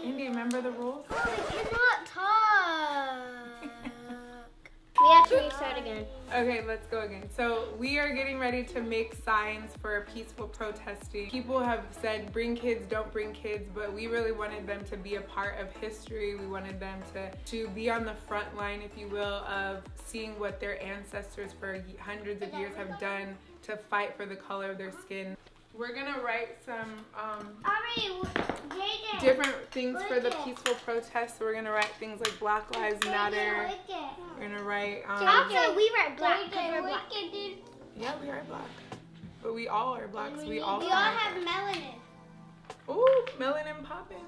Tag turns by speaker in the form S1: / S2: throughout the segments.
S1: Indy, remember the rules?
S2: Oh, you cannot talk. We have to restart again.
S1: Okay, let's go again. So we are getting ready to make signs for peaceful protesting. People have said bring kids, don't bring kids, but we really wanted them to be a part of history. We wanted them to be on the front line, if you will, of seeing what their ancestors for hundreds of years have done to fight for the color of their skin. We're gonna write some different things for the peaceful protest. So we're gonna write things like Black Lives Matter. We're gonna write.
S2: Actually, we write black.
S1: Yeah, we are black, but we all are black. So we all
S2: have melanin.
S1: Ooh, melanin popping.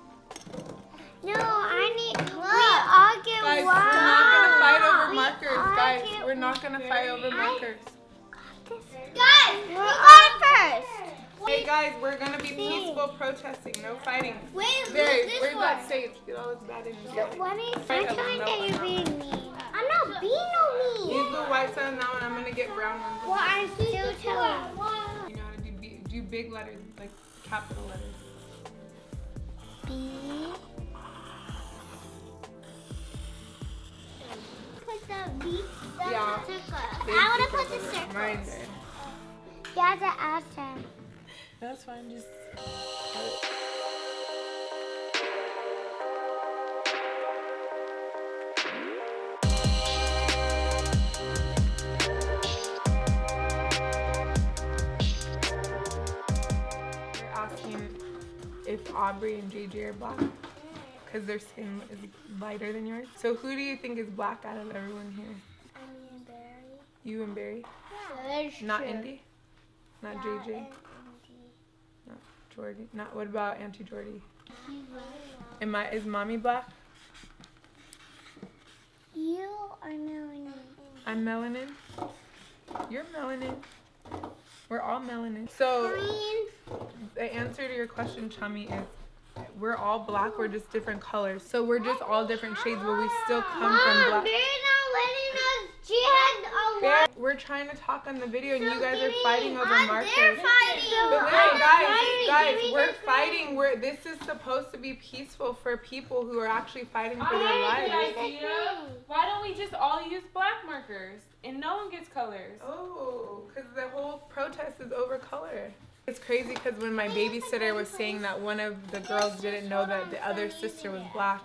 S2: No, I need. We all get
S1: Guys,
S2: white.
S1: we're not gonna fight over markers, guys. We're not gonna fight over markers.
S2: Guys, we got first.
S1: Hey guys, we're gonna be peaceful protesting, no fighting.
S2: Wait,
S1: Where's that sage? Get all this bad energy.
S2: I'm telling that you're being mean. I'm not being no mean.
S1: Use the white side now, and I'm gonna get brown ones.
S2: Well, I'm still telling.
S1: You know how to do big letters, like capital letters.
S2: B. Put the B.
S1: Yeah.
S2: I want to put the circle.
S1: Mine did.
S2: Yeah, the answer.
S1: That's fine. Just. We're asking if Aubrey and JJ are black because their skin is lighter than yours. So who do you think is black out of everyone here?
S2: Me and Barry.
S1: You and Barry?
S2: Yeah.
S1: Not Indy? Not JJ? Not Jordy? Not, what about Auntie Jordy? Is mommy black?
S2: You are melanin.
S1: I'm melanin? You're melanin. We're all melanin. So the answer to your question, Chummy, is we're all black, we're just different colors. So we're just all different shades, but we still come from black.
S2: Barry's not letting us. She had a lot.
S1: We're trying to talk on the video and you guys are fighting over markers.
S2: They're fighting.
S1: But listen, guys, we're fighting. This is supposed to be peaceful for people who are actually fighting for their lives.
S3: Why don't we just all use black markers and no one gets colors?
S1: Oh, because the whole protest is over color. It's crazy because when my babysitter was saying that one of the girls didn't know that the other sister was black,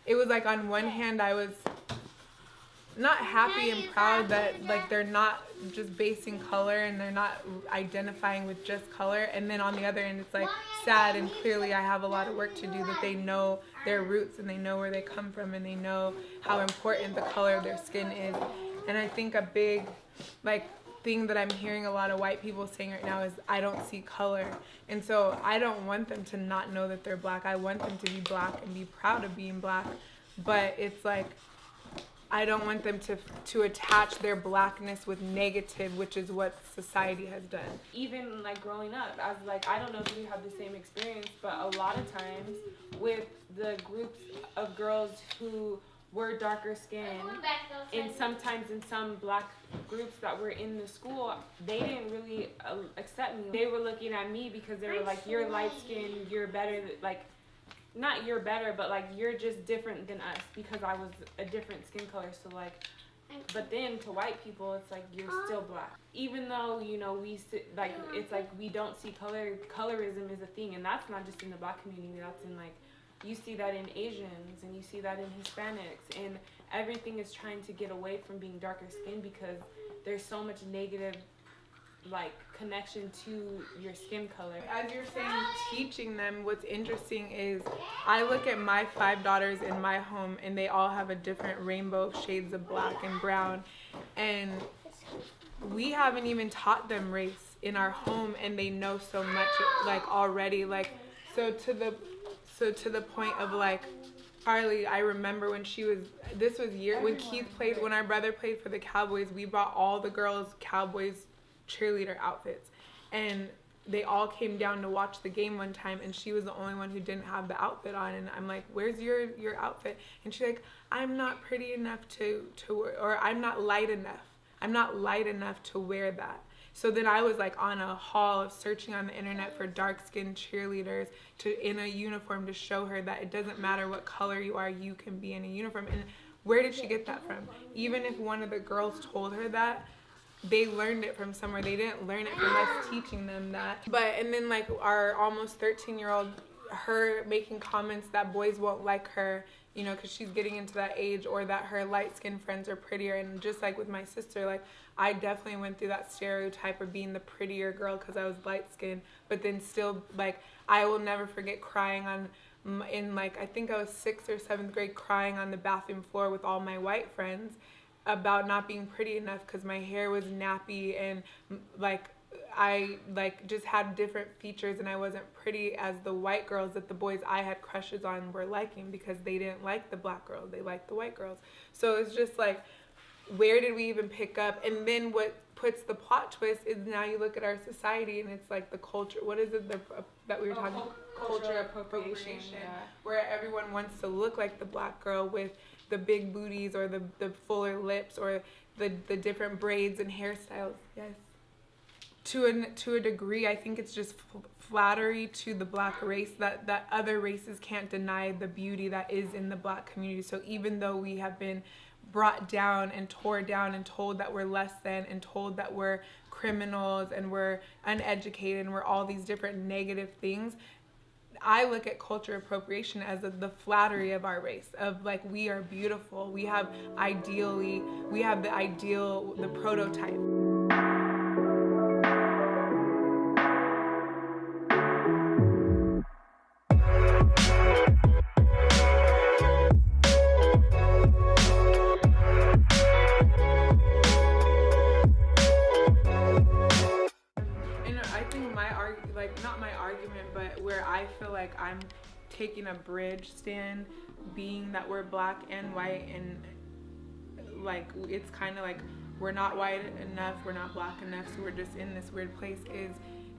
S1: it was like on one hand I was not happy and proud that like they're not just basing color and they're not identifying with just color, and then on the other end it's like sad and clearly I have a lot of work to do, that they know their roots and they know where they come from and they know how important the color of their skin is. And I think a big thing that I'm hearing a lot of white people saying right now is I don't see color, and so I don't want them to not know that they're black. I want them to be black and be proud of being black, but it's like I don't want them to attach their blackness with negative, which is what society has done.
S3: Even like growing up, I was like, I don't know if you have the same experience, but a lot of times with the groups of girls who were darker skinned, and sometimes in some black groups that were in the school, they didn't really accept me. They were looking at me because they were like, you're light skinned, you're better, like, not you're better, but like you're just different than us because I was a different skin color. So like, but then to white people, it's like you're still black. Even though, you know, it's like we don't see color. Colorism is a thing, and that's not just in the black community. That's in like, you see that in Asians and you see that in Hispanics, and everything is trying to get away from being darker skinned because there's so much negative like connection to your skin color.
S1: As you're saying, teaching them, what's interesting is I look at my 5 daughters in my home and they all have a different rainbow of shades of black and brown, and we haven't even taught them race in our home and they know so much like already, like so to the point of like Carly, I remember when when our brother played for the Cowboys, we bought all the girls Cowboys cheerleader outfits, and they all came down to watch the game one time, and she was the only one who didn't have the outfit on, and I'm like, where's your outfit? And she's like, I'm not pretty enough to wear, or I'm not light enough to wear that. So then I was like on a haul of searching on the internet for dark-skinned cheerleaders in a uniform to show her that it doesn't matter what color you are, you can be in a uniform. And where did she get that from? Even if one of the girls told her that, they learned it from somewhere. They didn't learn it from us teaching them that. And then like our almost 13-year-old, her making comments that boys won't like her, you know, because she's getting into that age, or that her light-skinned friends are prettier. And just like with my sister, like I definitely went through that stereotype of being the prettier girl because I was light-skinned, but then still, like, I will never forget crying in like, I think I was 6th or 7th grade, crying on the bathroom floor with all my white friends about not being pretty enough because my hair was nappy and like I like just had different features and I wasn't pretty as the white girls that the boys I had crushes on were liking, because they didn't like the black girls, they liked the white girls. So it's just like, where did we even pick up? And then what puts the plot twist is now you look at our society and it's like the culture, what is it that we were talking about? Culture appropriation, yeah. Where everyone wants to look like the black girl with the big booties or the fuller lips or the different braids and hairstyles. Yes. To a degree, I think it's just flattery to the black race that other races can't deny the beauty that is in the black community. So even though we have been brought down and tore down and told that we're less than and told that we're criminals and we're uneducated and we're all these different negative things, I look at culture appropriation as the flattery of our race, of like, we are beautiful, we have the ideal, the prototype. Not my argument, but where I feel like I'm taking a bridge stand, being that we're black and white, and like it's kind of like we're not white enough, we're not black enough, so we're just in this weird place, is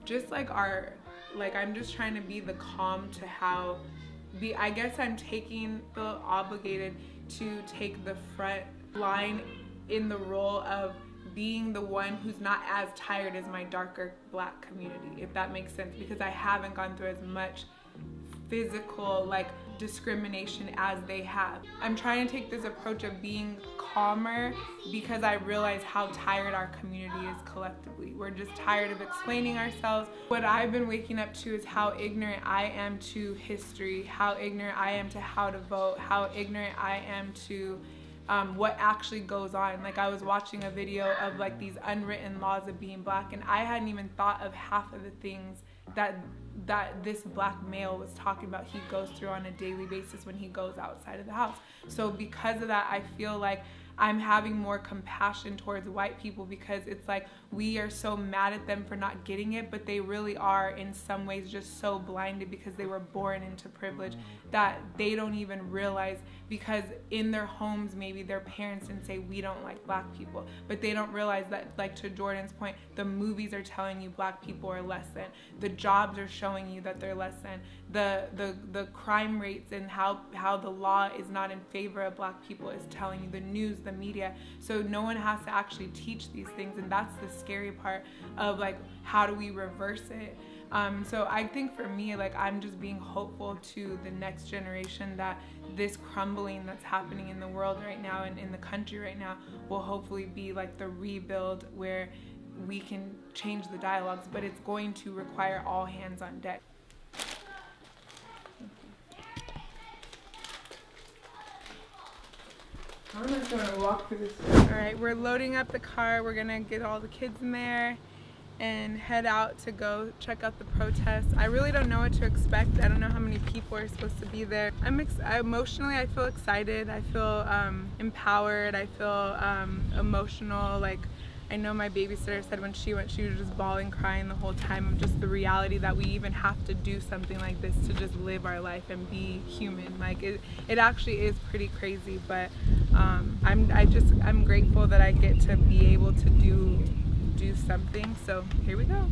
S1: just like I'm just trying to be the calm to I guess I'm feel obligated to take the front line in the role of being the one who's not as tired as my darker black community, if that makes sense, because I haven't gone through as much physical like discrimination as they have. I'm trying to take this approach of being calmer because I realize how tired our community is collectively. We're just tired of explaining ourselves. What I've been waking up to is how ignorant I am to history, how ignorant I am to how to vote, how ignorant I am to what actually goes on. Like I was watching a video of like these unwritten laws of being black, and I hadn't even thought of half of the things that this black male was talking about he goes through on a daily basis when he goes outside of the house. So because of that, I feel like I'm having more compassion towards white people, because it's like we are so mad at them for not getting it, but they really are in some ways just so blinded because they were born into privilege that they don't even realize, because in their homes maybe their parents didn't say we don't like black people, but they don't realize that, like to Jordan's point, the movies are telling you black people are less than, the jobs are showing you that they're less than, the crime rates and how the law is not in favor of black people is telling you, the news, the media. So no one has to actually teach these things, and that's the scary part of like, how do we reverse it? So I think for me, like, I'm just being hopeful to the next generation that this crumbling that's happening in the world right now and in the country right now will hopefully be like the rebuild where we can change the dialogues, but it's going to require all hands on deck. I'm just gonna walk through this. All right, we're loading up the car. We're gonna get all the kids in there and head out to go check out the protest. I really don't know what to expect. I don't know how many people are supposed to be there. Emotionally, I feel excited. I feel empowered. I feel emotional. Like, I know my babysitter said when she went, she was just bawling, crying the whole time of just the reality that we even have to do something like this to just live our life and be human. Like it actually is pretty crazy, but I'm grateful that I get to be able to do something. So here we go.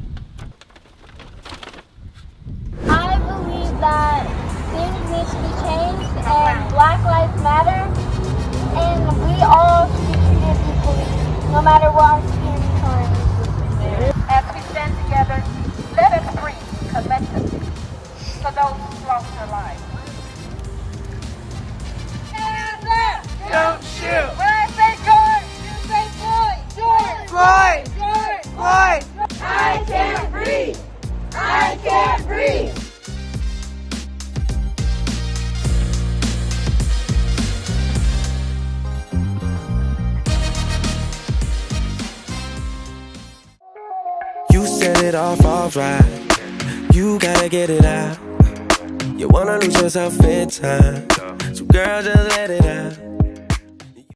S2: I believe that things need to be changed and Black Lives Matter, and we all should be treated equally, no matter what our skin color is.
S4: lost her life.
S5: Don't shoot!
S4: When I say George, you say Floyd. George.
S5: Floyd!
S4: George.
S5: Floyd!
S4: I can't breathe. I can't breathe.
S6: You set it off alright. You gotta get it out. You wanna lose yourself in time. So girl, just let it out.